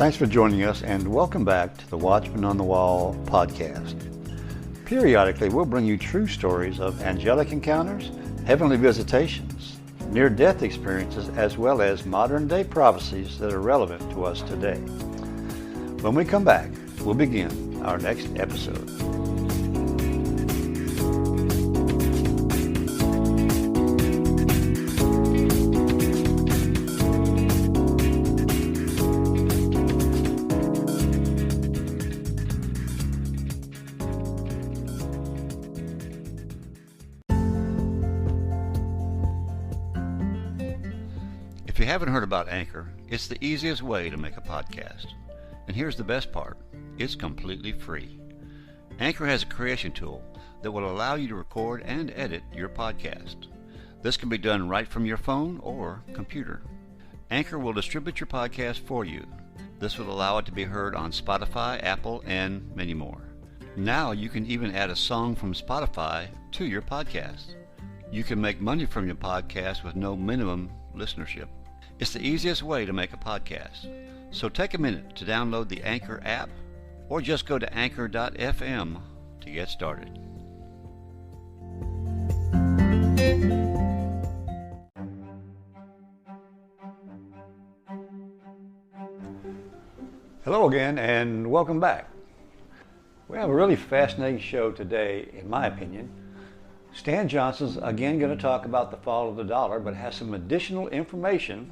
Thanks for joining us, and welcome back to the Watchman on the Wall podcast. Periodically, we'll bring you true stories of angelic encounters, heavenly visitations, near-death experiences, as well as modern-day prophecies that are relevant to us today. When we come back, we'll begin our next episode. If you haven't heard about Anchor, it's the easiest way to make a podcast. And here's the best part, it's completely free. Anchor has a creation tool that will allow you to record and edit your podcast. This can be done right from your phone or computer. Anchor will distribute your podcast for you. This will allow it to be heard on Spotify, Apple, and many more. Now you can even add a song from Spotify to your podcast. You can make money from your podcast with no minimum listenership. It's the easiest way to make a podcast. So take a minute to download the Anchor app or just go to anchor.fm to get started. Hello again and welcome back. We have a really fascinating show today, in my opinion. Stan Johnson's again going to talk about the fall of the dollar, but has some additional information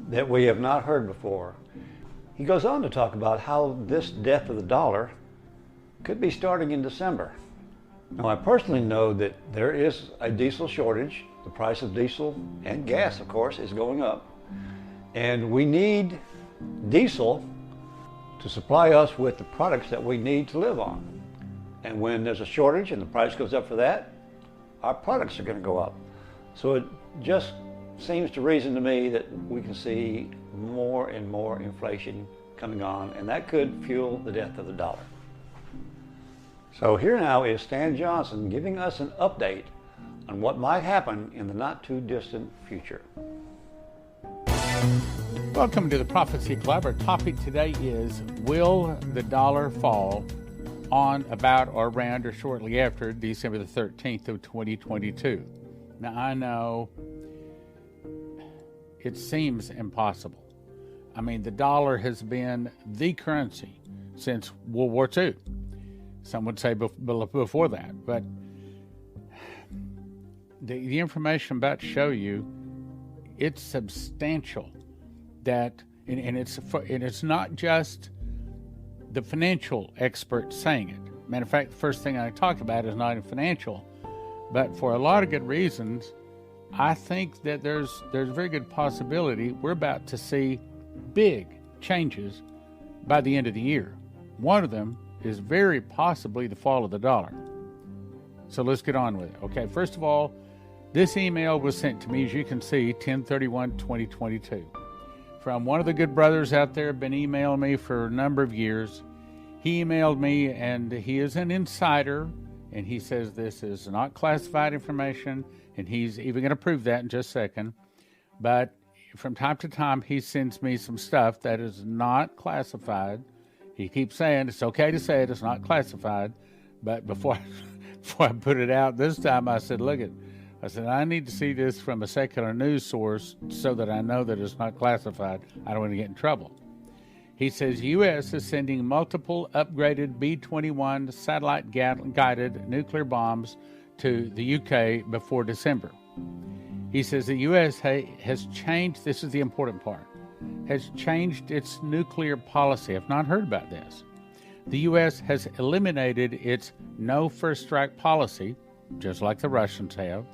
that we have not heard before. He goes on to talk about how this death of the dollar could be starting in December. Now, I personally know that there is a diesel shortage. The price of diesel and gas, of course, is going up. And we need diesel to supply us with the products that we need to live on. And when there's a shortage and the price goes up for that, our products are going to go up. So it just seems to reason to me that we can see more and more inflation coming on, and that could fuel the death of the dollar. So here now is Stan Johnson giving us an update on what might happen in the not too distant future. Welcome to the Prophecy Club. Our topic today is, will the dollar fall on, about, or around, or shortly after December the 13th of 2022. Now, I know it seems impossible. I mean, the dollar has been the currency since World War II. Some would say before that, but the information I'm about to show you, it's substantial. That, and it's not just the financial experts saying it. Matter of fact, the first thing I talk about is not financial, but for a lot of good reasons. I think that there's a very good possibility we're about to see big changes by the end of the year. One of them is very possibly the fall of the dollar. So let's get on with it. Okay, first of all, this email was sent to me, as you can see, 10/31/2022. From one of the good brothers out there, been emailing me for a number of years. He emailed me, and he is an insider, and he says this is not classified information, and he's even going to prove that in just a second. But from time to time, he sends me some stuff that is not classified. He keeps saying it's okay to say it, it's not classified. But before I put it out this time, I said, I need to see this from a secular news source so that I know that it's not classified. I don't want to get in trouble. He says U.S. is sending multiple upgraded B-21 satellite-guided nuclear bombs to the U.K. before December. He says the U.S. has changed, this is the important part, has changed its nuclear policy. I've not heard about this. The U.S. has eliminated its no first strike policy, just like the Russians have,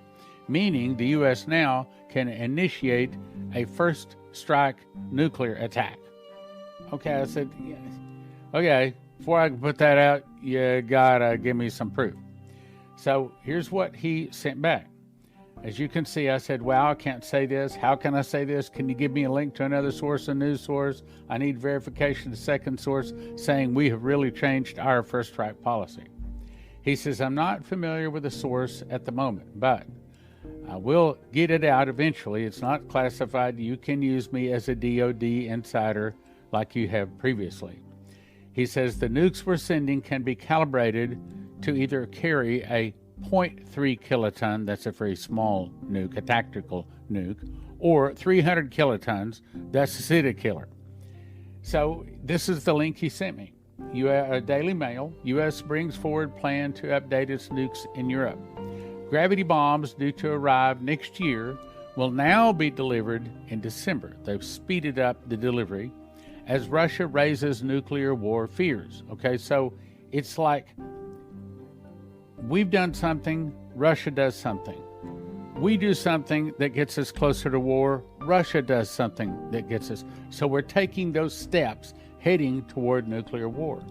meaning the U.S. now can initiate a first strike nuclear attack. Okay, I said, yeah. Okay, before I can put that out, you gotta give me some proof. So here's what he sent back. As you can see, I said, well, I can't say this. How can I say this? Can you give me a link to another source, a news source? I need verification of the second source saying we have really changed our first strike policy. He says, I'm not familiar with the source at the moment, but I will get it out eventually. It's not classified. You can use me as a DOD insider like you have previously. He says the nukes we're sending can be calibrated to either carry a 0.3 kiloton, that's a very small nuke, a tactical nuke, or 300 kilotons, that's a city killer. So this is the link he sent me. Daily Mail, U.S. brings forward plan to update its nukes in Europe. Gravity bombs due to arrive next year will now be delivered in December. They've speeded up the delivery as Russia raises nuclear war fears. Okay, so it's like we've done something, Russia does something. We do something that gets us closer to war, Russia does something that gets us. So we're taking those steps heading toward nuclear war.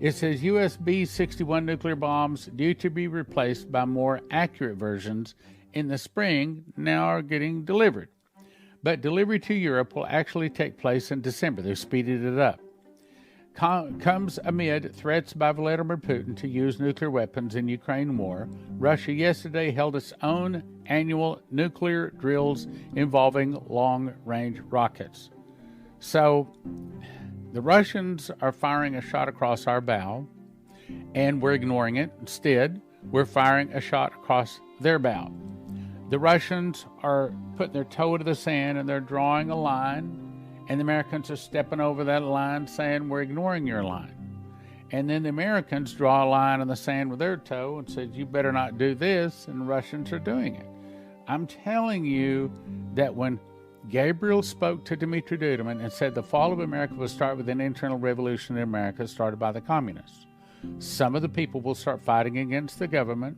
It says U.S. B-61 nuclear bombs due to be replaced by more accurate versions in the spring now are getting delivered. But delivery to Europe will actually take place in December. They've speeded it up. Comes amid threats by Vladimir Putin to use nuclear weapons in Ukraine war. Russia yesterday held its own annual nuclear drills involving long-range rockets. So the Russians are firing a shot across our bow, and we're ignoring it. Instead, we're firing a shot across their bow. The Russians are putting their toe to the sand, and they're drawing a line, and the Americans are stepping over that line saying, we're ignoring your line. And then the Americans draw a line in the sand with their toe and said, you better not do this, and the Russians are doing it. I'm telling you that when Gabriel spoke to Dmitry Duduman and said the fall of America will start with an internal revolution in America started by the communists. Some of the people will start fighting against the government.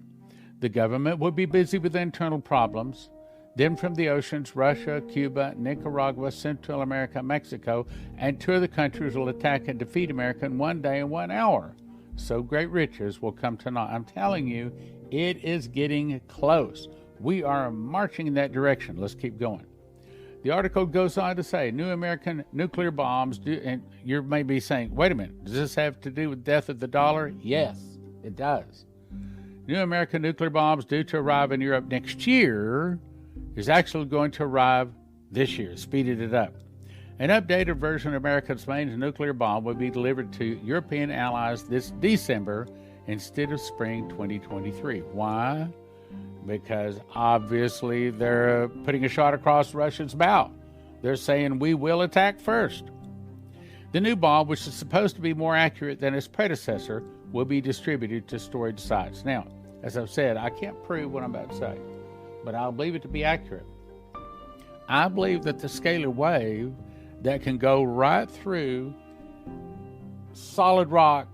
The government will be busy with internal problems. Then from the oceans, Russia, Cuba, Nicaragua, Central America, Mexico, and 2 other countries will attack and defeat America in 1 day and 1 hour. So great riches will come to naught. I'm telling you, it is getting close. We are marching in that direction. Let's keep going. The article goes on to say, new American nuclear bombs do, and you may be saying, wait a minute, does this have to do with death of the dollar? Yes, it does. New American nuclear bombs due to arrive in Europe next year is actually going to arrive this year, speeded it up. An updated version of America's main nuclear bomb will be delivered to European allies this December instead of spring 2023. Why? Because obviously they're putting a shot across Russia's bow. They're saying we will attack first. The new bomb, which is supposed to be more accurate than its predecessor, will be distributed to storage sites. Now, as I've said, I can't prove what I'm about to say, but I'll believe it to be accurate. I believe that the scalar wave that can go right through solid rock,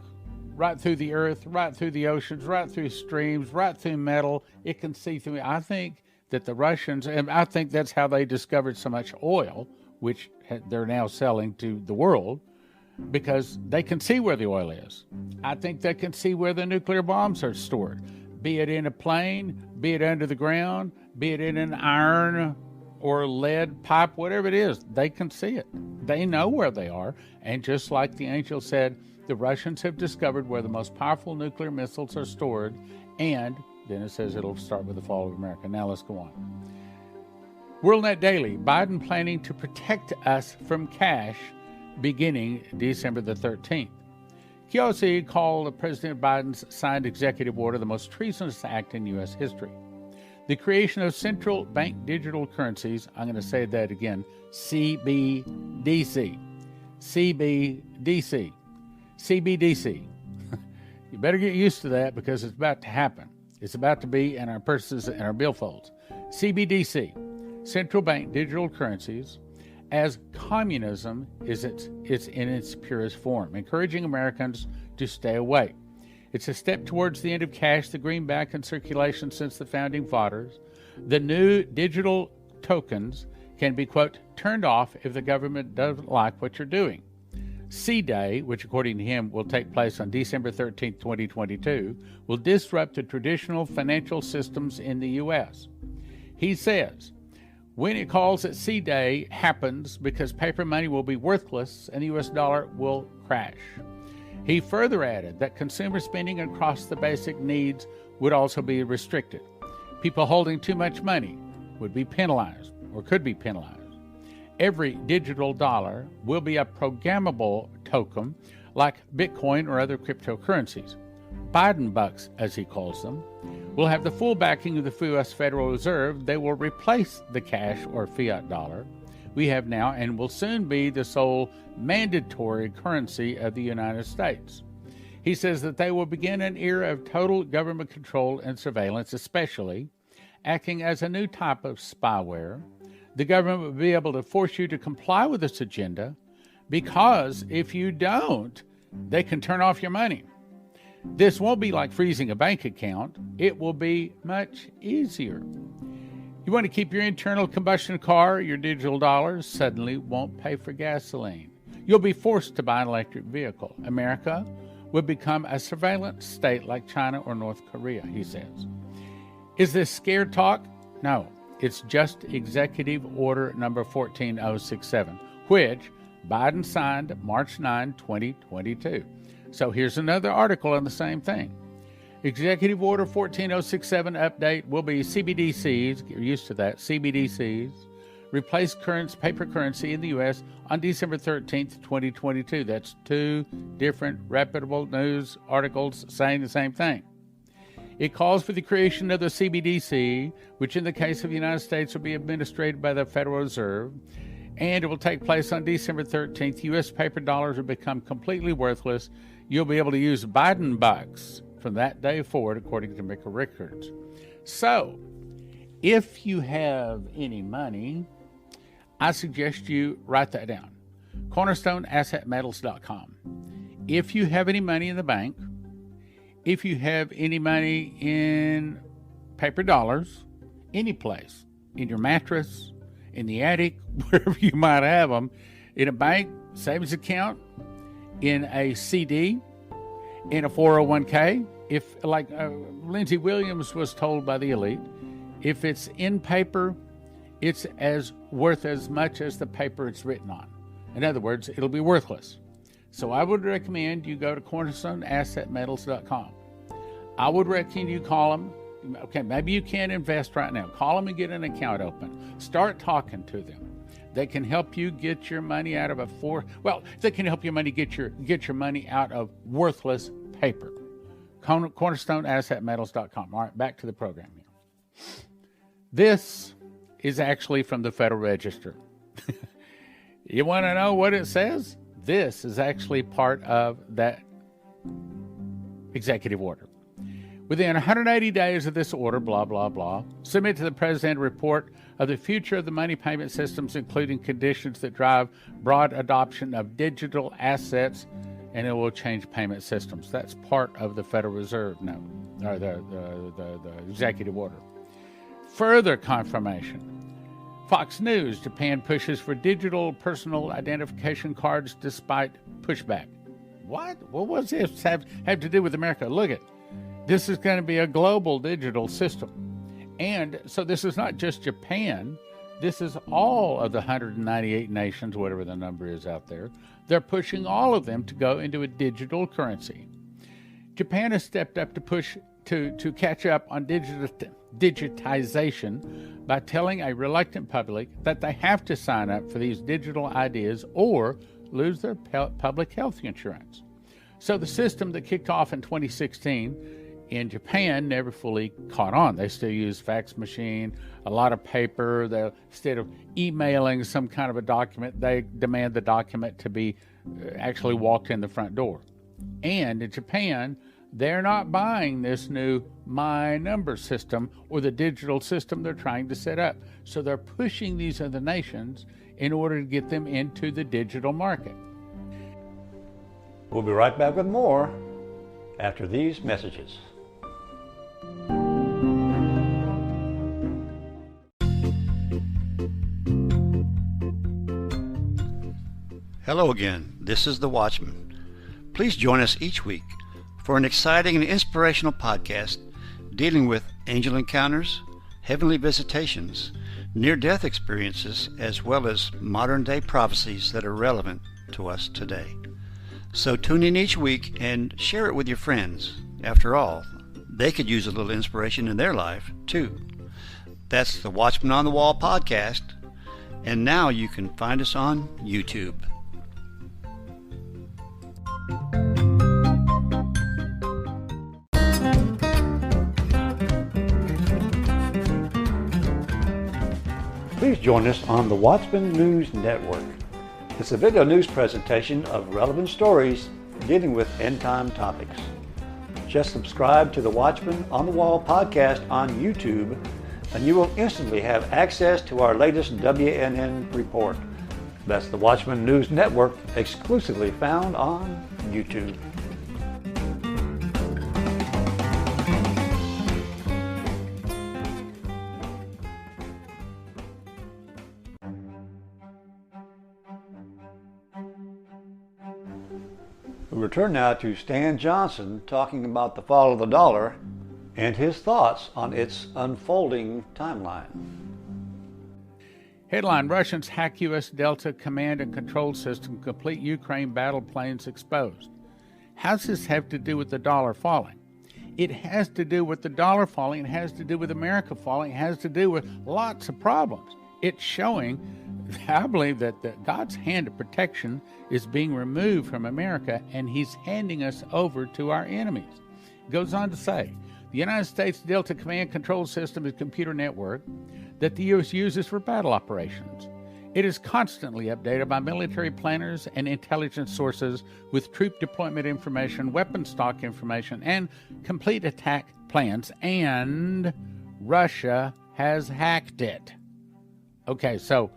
right through the earth, right through the oceans, right through streams, right through metal, it can see through. I think that the Russians, and I think that's how they discovered so much oil, which they're now selling to the world, because they can see where the oil is. I think they can see where the nuclear bombs are stored, be it in a plane, be it under the ground, be it in an iron or lead pipe, whatever it is. They can see it. They know where they are. And just like the angel said, the Russians have discovered where the most powerful nuclear missiles are stored, and then it says it'll start with the fall of America. Now let's go on. WorldNet Daily, Biden planning to protect us from cash beginning December the 13th. QLC called President Biden's signed executive order the most treasonous act in U.S. history. The creation of central bank digital currencies, I'm going to say that again, CBDC. CBDC. CBDC. You better get used to that because it's about to happen. It's about to be in our purses and our billfolds. CBDC, central bank digital currencies, as communism is it's in its purest form, encouraging Americans to stay away. It's a step towards the end of cash, the greenback in circulation since the founding fathers. The new digital tokens can be, quote, turned off if the government doesn't like what you're doing. C-Day, which according to him will take place on December 13, 2022, will disrupt the traditional financial systems in the U.S. He says, when it calls it C-Day happens because paper money will be worthless and the U.S. dollar will crash. He further added that consumer spending across the basic needs would also be restricted. People holding too much money would be penalized or could be penalized. Every digital dollar will be a programmable token like Bitcoin or other cryptocurrencies. Biden bucks, as he calls them, will have the full backing of the U.S. Federal Reserve. They will replace the cash or fiat dollar we have now and will soon be the sole mandatory currency of the United States. He says that they will begin an era of total government control and surveillance, especially acting as a new type of spyware. The government will be able to force you to comply with this agenda because if you don't, they can turn off your money. This won't be like freezing a bank account. It will be much easier. You want to keep your internal combustion car, your digital dollars suddenly won't pay for gasoline. You'll be forced to buy an electric vehicle. America will become a surveillance state like China or North Korea, he says. Is this scared talk? No, it's just Executive Order number 14067, which Biden signed March 9, 2022. So here's another article on the same thing. Executive Order 14067 update will be CBDCs, get used to that, CBDCs, replace current paper currency in the U.S. on December 13th, 2022. That's two different reputable news articles saying the same thing. It calls for the creation of the CBDC, which in the case of the United States will be administered by the Federal Reserve, and it will take place on December 13th. U.S. paper dollars will become completely worthless. You'll be able to use Biden bucks from that day forward, according to Mickle Records. So, if you have any money, I suggest you write that down. CornerstoneAssetMetals.com. If you have any money in the bank, if you have any money in paper dollars, any place, in your mattress, in the attic, wherever you might have them, in a bank, savings account, in a CD, in a 401k, if, like Lindsey Williams was told by the elite, if it's in paper, it's as worth as much as the paper it's written on. In other words, it'll be worthless. So I would recommend you go to CornerstoneAssetMetals.com. I would recommend you call them. Okay, maybe you can't invest right now. Call them and get an account open. Start talking to them. They can help you get your money out of they can help you get your money out of worthless paper. CornerstoneAssetMetals.com. All right, back to the program here. This is actually from the Federal Register. You want to know what it says? This is actually part of that executive order. Within 180 days of this order, blah, blah, blah, submit to the President a report of the future of the money payment systems, including conditions that drive broad adoption of digital assets, and it will change payment systems. That's part of the Federal Reserve note, or the executive order. Further confirmation. Fox News, Japan pushes for digital personal identification cards despite pushback. What? What does this have to do with America? Look at this is going to be a global digital system. And so this is not just Japan. This is all of the 198 nations, whatever the number is out there. They're pushing all of them to go into a digital currency. Japan has stepped up to push to catch up on digitization by telling a reluctant public that they have to sign up for these digital ideas or lose their public health insurance. So the system that kicked off in 2016 in Japan never fully caught on. They still use fax machine, a lot of paper. Instead of emailing some kind of a document, they demand the document to be actually walked in the front door. And in Japan, they're not buying this new My Number system or the digital system they're trying to set up. So they're pushing these other nations in order to get them into the digital market. We'll be right back with more after these messages. Hello again, this is the Watchman. Please join us each week for an exciting and inspirational podcast dealing with angel encounters, heavenly visitations, near-death experiences, as well as modern-day prophecies that are relevant to us today. So tune in each week and share it with your friends. After all, they could use a little inspiration in their life, too. That's the Watchman on the Wall podcast, And now you can find us on YouTube. Please join us on the Watchman News Network. It's a video news presentation of relevant stories dealing with end-time topics. Just subscribe to the Watchman on the Wall podcast on YouTube, and you will instantly have access to our latest WNN report. That's the Watchman News Network, exclusively found on YouTube. We return now to Stan Johnson talking about the fall of the dollar and his thoughts on its unfolding timeline. Headline: Russians hack U.S. Delta command and control system, complete Ukraine battle planes exposed. How does this have to do with the dollar falling? It has to do with the dollar falling. It has to do with America falling. It has to do with lots of problems. It's showing, I believe, that God's hand of protection is being removed from America, and he's handing us over to our enemies. It goes on to say, the United States Delta Command Control System is a computer network that the U.S. uses for battle operations. It is constantly updated by military planners and intelligence sources with troop deployment information, weapon stock information, and complete attack plans, and Russia has hacked it. Okay, so,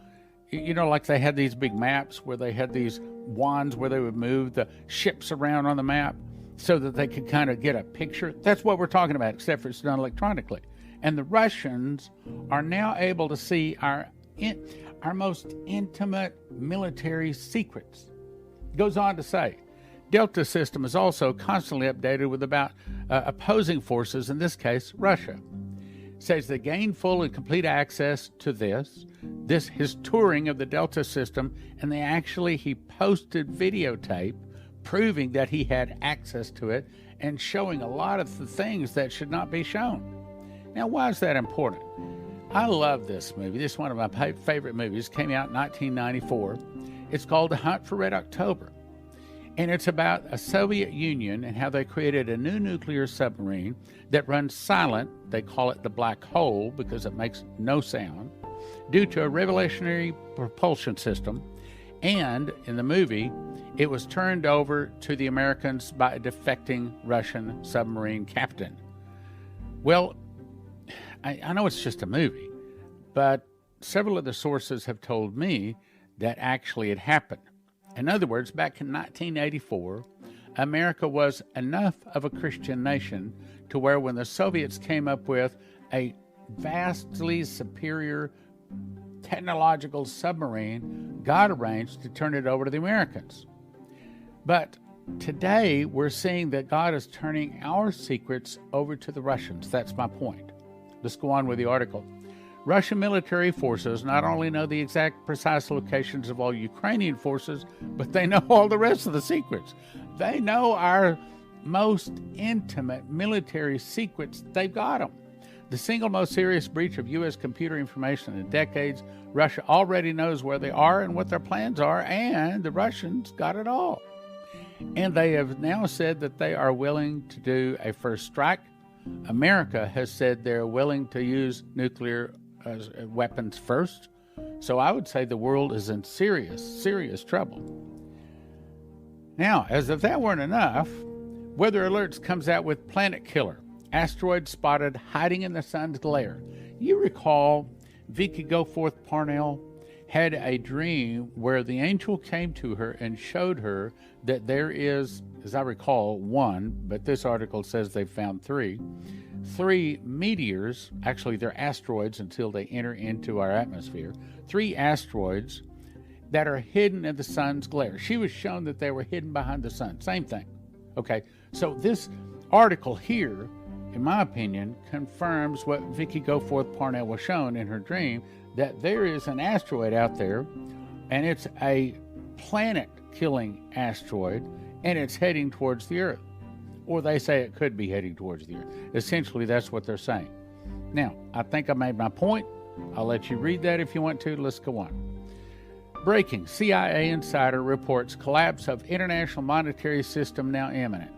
you know, like they had these big maps where they had these wands where they would move the ships around on the map so that they could kind of get a picture. That's what we're talking about, except for it's done electronically. And the Russians are now able to see our most intimate military secrets. It goes on to say, Delta system is also constantly updated with about opposing forces, in this case, Russia. Says they gained full and complete access to his touring of the Delta system, and he posted videotape proving that he had access to it and showing a lot of the things that should not be shown. Now, why is that important? I love this movie. This is one of my favorite movies. It came out in 1994. It's called The Hunt for Red October. And it's about a Soviet Union and how they created a new nuclear submarine that runs silent. They call it the black hole because it makes no sound, due to a revolutionary propulsion system. And in the movie, it was turned over to the Americans by a defecting Russian submarine captain. Well, I know it's just a movie, but several of the sources have told me that actually it happened. In other words, back in 1984, America was enough of a Christian nation to where when the Soviets came up with a vastly superior technological submarine, God arranged to turn it over to the Americans. But today, we're seeing that God is turning our secrets over to the Russians. That's my point. Let's go on with the article. Russian military forces not only know the exact precise locations of all Ukrainian forces, but they know all the rest of the secrets. They know our most intimate military secrets. They've got them. The single most serious breach of U.S. computer information in decades, Russia already knows where they are and what their plans are, and the Russians got it all. And they have now said that they are willing to do a first strike. America has said they're willing to use nuclear weapons first. So I would say the world is in serious trouble. Now, as if that weren't enough, Weather Alerts comes out with Planet Killer, asteroid spotted hiding in the sun's glare. You recall Vicky Goforth Parnell had a dream where the angel came to her and showed her that there is, as I recall, one, but this article says they found three meteors. Actually, they're asteroids until they enter into our atmosphere. 3 asteroids that are hidden in the sun's glare. She was shown that they were hidden behind the sun. Same thing. Okay, so this article here, in my opinion, confirms what Vicky Goforth Parnell was shown in her dream, that there is an asteroid out there, and it's a planet-killing asteroid, and it's heading towards the Earth. Or they say it could be heading towards the Earth. Essentially, that's what they're saying. Now, I think I made my point. I'll let you read that if you want to. Let's go on. Breaking, CIA insider reports collapse of international monetary system now imminent.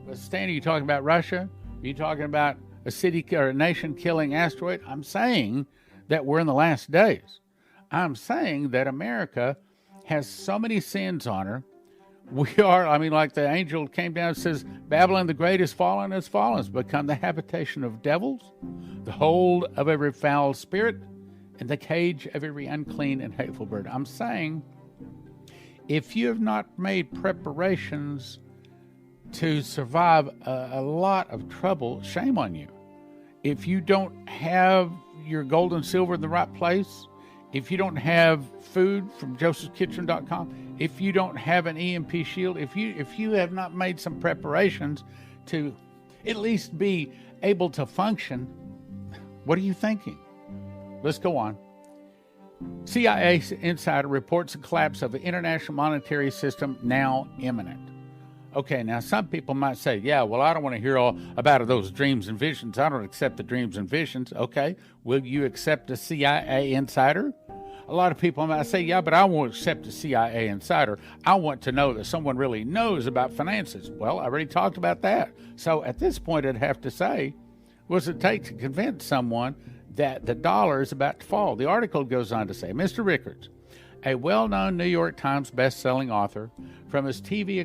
But Stan, are you talking about Russia? Are you talking about a city or a nation-killing asteroid? I'm saying that we're in the last days. I'm saying that America has so many sins on her. We are, like the angel came down and says, Babylon the Great is fallen, it's become the habitation of devils, the hold of every foul spirit, and the cage of every unclean and hateful bird. I'm saying, if you have not made preparations to survive a lot of trouble, shame on you. If you don't have your gold and silver in the right place, if you don't have food from josephskitchen.com, if you don't have an EMP shield, if you have not made some preparations to at least be able to function, what are you thinking? Let's go on. CIA insider reports the collapse of the international monetary system now imminent. Okay, now some people might say, yeah, well, I don't want to hear all about those dreams and visions. I don't accept the dreams and visions. Okay, will you accept a CIA insider? A lot of people might say, yeah, but I won't accept a CIA insider. I want to know that someone really knows about finances. Well, I already talked about that. So at this point, I'd have to say, what does it take to convince someone that the dollar is about to fall? The article goes on to say, Mr. Rickards, a well-known New York Times best-selling author, from his TV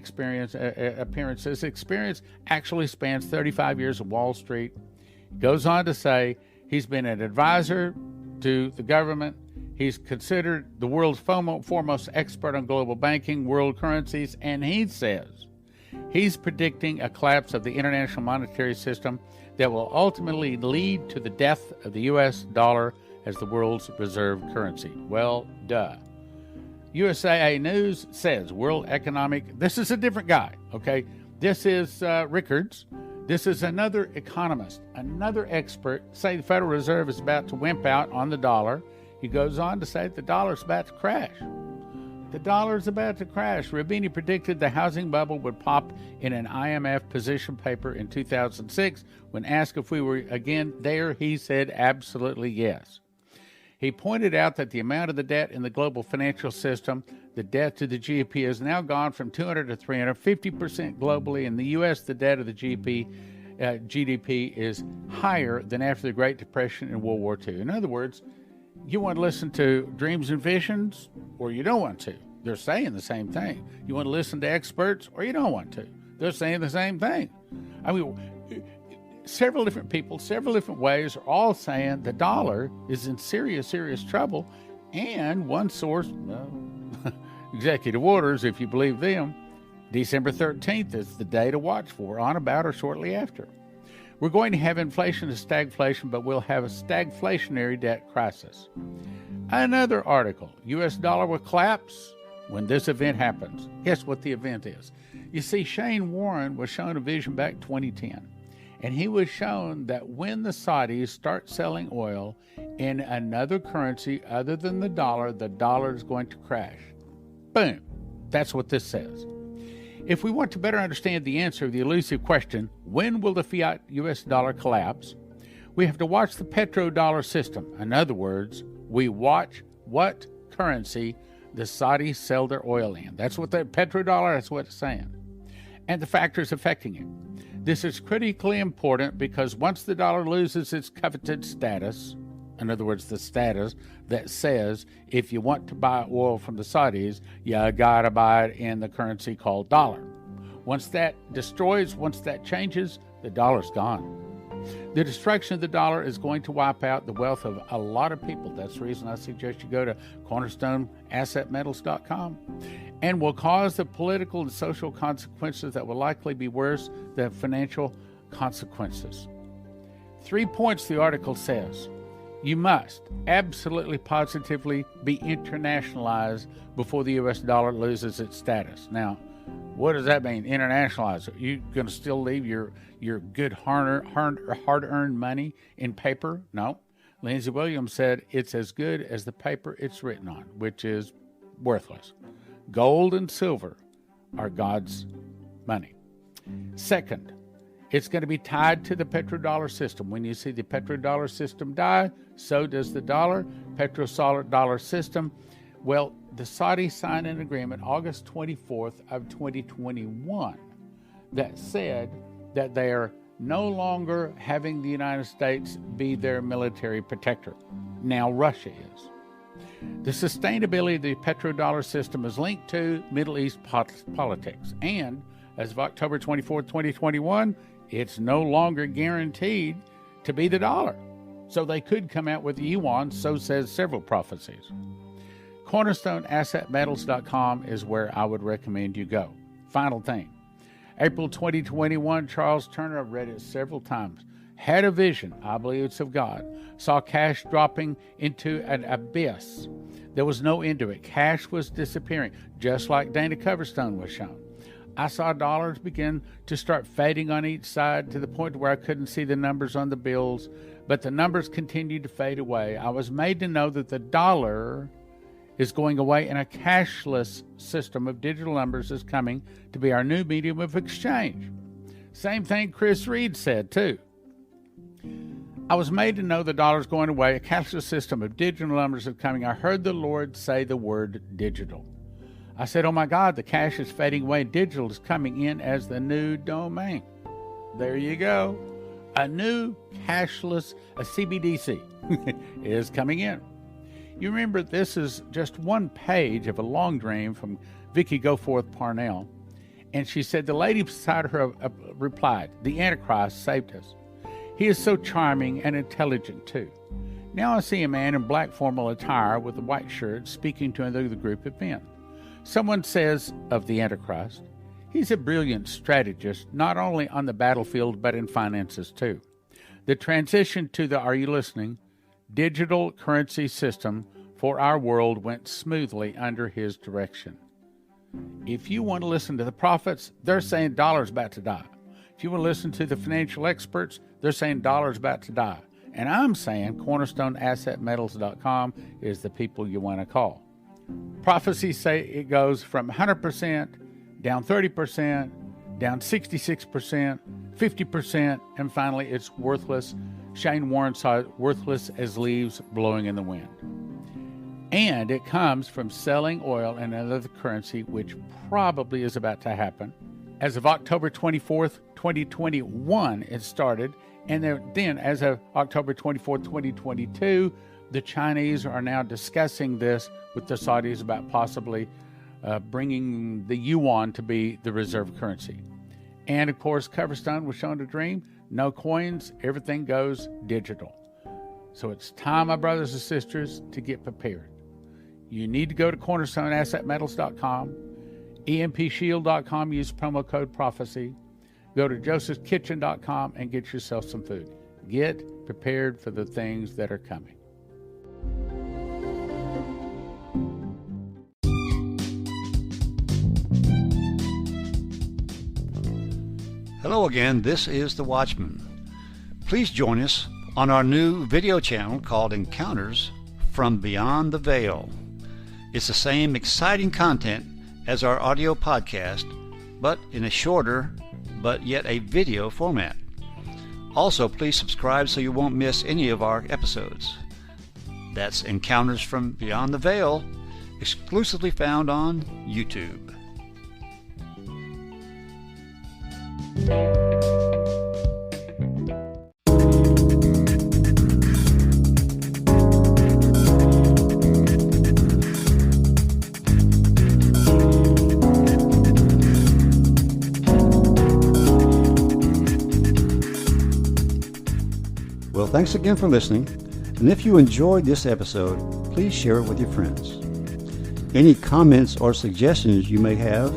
appearances, experience actually spans 35 years of Wall Street. Goes on to say he's been an advisor to the government. He's considered the world's foremost expert on global banking, world currencies, and he says he's predicting a collapse of the international monetary system that will ultimately lead to the death of the U.S. dollar as the world's reserve currency. Well, duh. USAA News says World Economic, this is a different guy, okay? This is Rickards. This is another economist, another expert, say the Federal Reserve is about to wimp out on the dollar. He goes on to say the dollar's about to crash. The dollar's about to crash. Rubini predicted the housing bubble would pop in an IMF position paper in 2006. When asked if we were again there, he said absolutely yes. He pointed out that the amount of the debt in the global financial system, the debt to the GDP, has now gone from 200 to 350% globally. In the U.S., the debt of the GDP is higher than after the Great Depression and World War II. In other words, you want to listen to dreams and visions, or you don't want to. They're saying the same thing. You want to listen to experts, or you don't want to. They're saying the same thing. Several different people, several different ways are all saying the dollar is in serious, serious trouble. And one source, executive orders, if you believe them, December 13th is the day to watch for, on about or shortly after. We're going to have inflation and stagflation, but we'll have a stagflationary debt crisis. Another article, U.S. dollar will collapse when this event happens. Guess what the event is? You see, Shane Warren was shown a vision back 2010. And he was shown that when the Saudis start selling oil in another currency other than the dollar is going to crash. Boom. That's what this says. If we want to better understand the answer to the elusive question, when will the fiat U.S. dollar collapse, we have to watch the petrodollar system. In other words, we watch what currency the Saudis sell their oil in. That's what the petrodollar, that's what it's saying. And the factors affecting it. This is critically important because once the dollar loses its coveted status, in other words, the status that says if you want to buy oil from the Saudis, you gotta buy it in the currency called dollar. Once that destroys, once that changes, the dollar's gone. The destruction of the dollar is going to wipe out the wealth of a lot of people. That's the reason I suggest you go to cornerstoneassetmetals.com, and will cause the political and social consequences that will likely be worse than financial consequences. 3 points the article says. You must absolutely positively be internationalized before the U.S. dollar loses its status. Now, what does that mean, internationalized? Are you going to still leave your good hard-earned money in paper? No. Lindsey Williams said it's as good as the paper it's written on, which is worthless. Gold and silver are God's money. Second, it's going to be tied to the petrodollar system. When you see the petrodollar system die, so does the dollar. Petrodollar system Well, the Saudis signed an agreement August 24th of 2021 that said that they are no longer having the United States be their military protector. Now Russia is. The sustainability of the petrodollar system is linked to Middle East politics. And as of October 24, 2021, it's no longer guaranteed to be the dollar. So they could come out with yuan, so says several prophecies. CornerstoneAssetMetals.com is where I would recommend you go. Final thing. April 2021, Charles Turner, I've read it several times, had a vision, I believe it's of God, saw cash dropping into an abyss. There was no end to it. Cash was disappearing, just like Dana Coverstone was shown. I saw dollars begin to start fading on each side to the point where I couldn't see the numbers on the bills, but the numbers continued to fade away. I was made to know that the dollar is going away and a cashless system of digital numbers is coming to be our new medium of exchange. Same thing Chris Reed said too. I was made to know the dollar's going away, a cashless system of digital numbers is coming. I heard the Lord say the word digital. I said, oh my God, the cash is fading away. Digital is coming in as the new domain. There you go. A new cashless, a CBDC is coming in. You remember, this is just one page of a long dream from Vicky Goforth Parnell. And she said, the lady beside her replied, the Antichrist saved us. He is so charming and intelligent too. Now I see a man in black formal attire with a white shirt speaking to another group of men. Someone says of the Antichrist, he's a brilliant strategist, not only on the battlefield, but in finances too. The transition to the, are you listening, digital currency system for our world went smoothly under his direction. If you want to listen to the prophets, they're saying dollar's about to die. If you want to listen to the financial experts, they're saying dollar's about to die. And I'm saying CornerstoneAssetMetals.com is the people you want to call. Prophecies say it goes from 100%, down 30%, down 66%, 50%, and finally it's worthless. Shane Warren saw it worthless as leaves blowing in the wind. And it comes from selling oil and another currency, which probably is about to happen. As of October 24th, 2021, it started. And then as of October 24th, 2022, the Chinese are now discussing this with the Saudis about possibly bringing the yuan to be the reserve currency. And of course, Coverstone was shown a dream. No coins, everything goes digital. So it's time, my brothers and sisters, to get prepared. You need to go to CornerstoneAssetMetals.com, EMPShield.com, use promo code PROPHECY. Go to Joseph'sKitchen.com and get yourself some food. Get prepared for the things that are coming. Hello again, this is the Watchman. Please join us on our new video channel called Encounters from Beyond the Veil. It's the same exciting content as our audio podcast, but in a shorter, but yet a video format. Also, please subscribe so you won't miss any of our episodes. That's Encounters from Beyond the Veil, exclusively found on YouTube. Well, thanks again for listening, and if you enjoyed this episode, please share it with your friends. Any comments or suggestions you may have,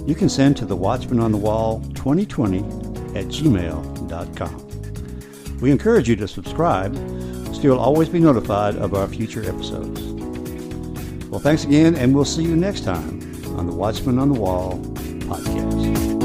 you can send to the Watchman on the Wall 2020 at gmail.com. We encourage you to subscribe so you'll always be notified of our future episodes. Well, thanks again, and we'll see you next time on the Watchman on the Wall podcast.